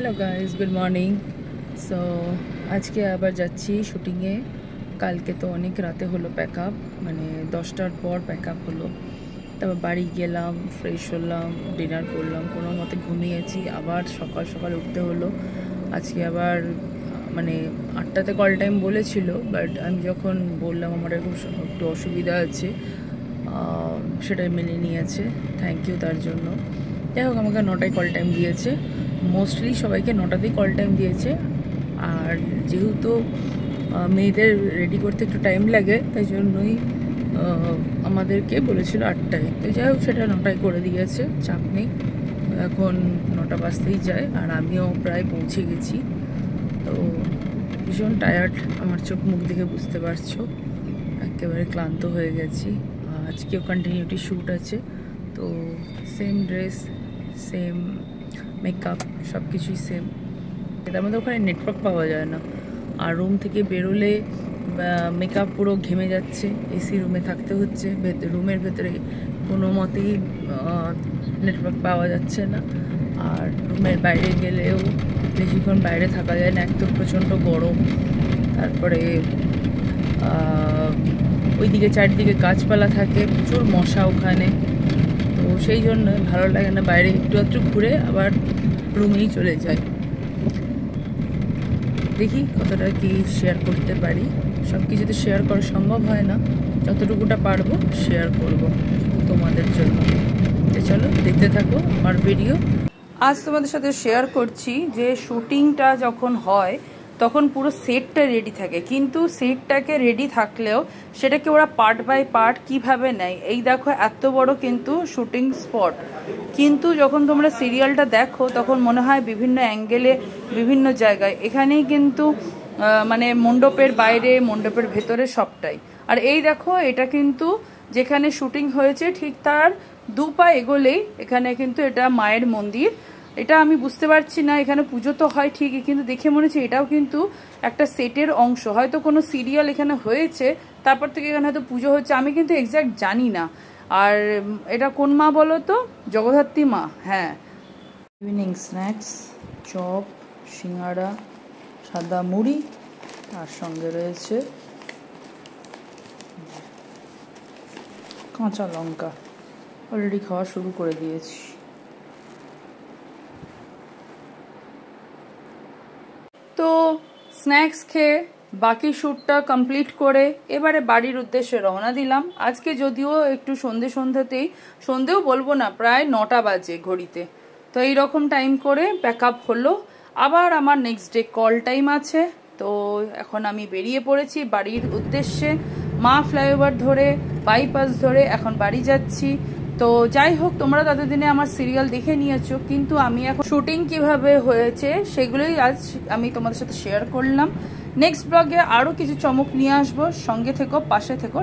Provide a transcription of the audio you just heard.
Hello guys, good morning. So আজকে আবার যাচ্ছি শুটিংয়ে। কালকে তো অনেক রাতে হলো প্যাক আপ, মানে 10টার পর প্যাক আপ হলো। তারপর বাড়ি গেলাম, ফ্রেশ হলাম, ডিনার করলাম, কোনো মতে ঘুমিয়েছি। আবার সকাল সকাল উঠতে হলো। আজকে আবার মানে 8টাতে কল টাইম বলেছিল, বাট আমি যখন বললাম আমার একটু অসুবিধা আছে, সেটাই মেনে নিয়েছে। থ্যাংক ইউ তার জন্য। যাই হোক, আমাকে 9টায় কল টাইম দিয়েছে। মোস্টলি সবাইকে 9টাতেই কল টাইম দিয়েছে। আর যেহেতু মেয়েদের রেডি করতে একটু টাইম লাগে, তাই জন্যই আমাদেরকে বলেছিল 8টায়। তো যাই হোক, সেটা 9টায় করে দিয়েছে, চাপ নেই। এখন 9টা বাজতেই যায়, আর আমিও প্রায় পৌঁছে গেছি। তো ভীষণ টায়ার্ড, আমার চোখ মুখ দেখে বুঝতে পারছো, একেবারে ক্লান্ত হয়ে গেছি। আজকেও কন্টিনিউটি শ্যুট আছে, তো সেম ড্রেস, সেম মেকআপ, সব কিছুই সেম। তার মধ্যে ওখানে নেটওয়ার্ক পাওয়া যায় না, আর রুম থেকে বেরোলে মেকআপ পুরো ঘেমে যাচ্ছে। এসি রুমে থাকতে হচ্ছে, রুমের ভেতরে কোনো মতেই নেটওয়ার্ক পাওয়া যাচ্ছে না। আর রুমের বাইরে গেলেও বেশিক্ষণ বাইরে থাকা যায় না, এক তো প্রচণ্ড গরম, তারপরে ওইদিকে চারিদিকে গাছপালা থাকে, প্রচুর মশা ওখানে। তো সেই জন্য ভালো লাগে না, বাইরে একটু ঘুরে আবার রুমেই চলে যাই। দেখি কতটা কি শেয়ার করতে পারি। সব কিছু তো শেয়ার করা সম্ভব হয় না, যতটুকুটা পারবো শেয়ার করব তোমাদের জন্য। তো চলো দেখতে থাকো আমার ভিডিও। আজ তোমাদের সাথে শেয়ার করছি যে শুটিংটা যখন হয় তখন পুরো সেটটা রেডি থাকে, কিন্তু সেটটাকে রেডি থাকলেও সেটাকে ওরা পার্ট বাই পার্ট কিভাবে নেয়। এই দেখো, এত বড় কিন্তু শুটিং স্পট, কিন্তু যখন তোমরা সিরিয়ালটা দেখো তখন মনে হয় বিভিন্ন অ্যাঙ্গেলে, বিভিন্ন জায়গায়। এখানেই কিন্তু মানে মণ্ডপের বাইরে, মণ্ডপের ভেতরে সবটাই। আর এই দেখো, এটা কিন্তু যেখানে শুটিং হয়েছে ঠিক তার 2 পা এগোলেই এখানে কিন্তু এটা মায়ের মন্দির। এটা আমি বুঝতে পারছি না, এখানে পুজো তো হয় ঠিকই, কিন্তু দেখে মনে হচ্ছে এটাও কিন্তু একটা সেটের অংশ। হয়তো কোনো সিরিয়াল এখানে হয়েছে, তারপর থেকে এখানে হয়তো পুজো হচ্ছে, আমি কিন্তু এক্স্যাক্ট জানি না। আর এটা কোন মা বলো তো? জগদ্ধাত্রী মা। হ্যাঁ। ইভিনিং স্ন্যাক্স, চপ, সিঙ্গাড়া, সাদা মুড়ি, আর সঙ্গে রয়েছে কাঁচা লঙ্কা। অলরেডি খাওয়া শুরু করে দিয়েছি। তো স্ন্যাক্স খেয়ে বাকি শ্যুটটা কমপ্লিট করে এবারে বাড়ির উদ্দেশ্যে রওনা দিলাম। আজকে যদিও একটু সন্ধেও বলবো না, প্রায় 9টা বাজে ঘড়িতে। তো এইরকম টাইম করে প্যাক আপ হলো। আবার আমার নেক্সট ডে কল টাইম আছে। তো এখন আমি বেরিয়ে পড়েছি বাড়ির উদ্দেশ্যে। মা ফ্লাইওভার ধরে, বাইপাস ধরে এখন বাড়ি যাচ্ছি। তো যাই হোক, তোমরা ততদিনে আমার সিরিয়াল দেখে নিয়েছো, কিন্তু আমি এখন শুটিং কিভাবে হয়েছে সেগুলোই আজ আমি তোমাদের সাথে শেয়ার করলাম। নেক্সট ব্লগে আরও কিছু চমক নিয়ে আসবো, সঙ্গে থেকো, পাশে থেকো।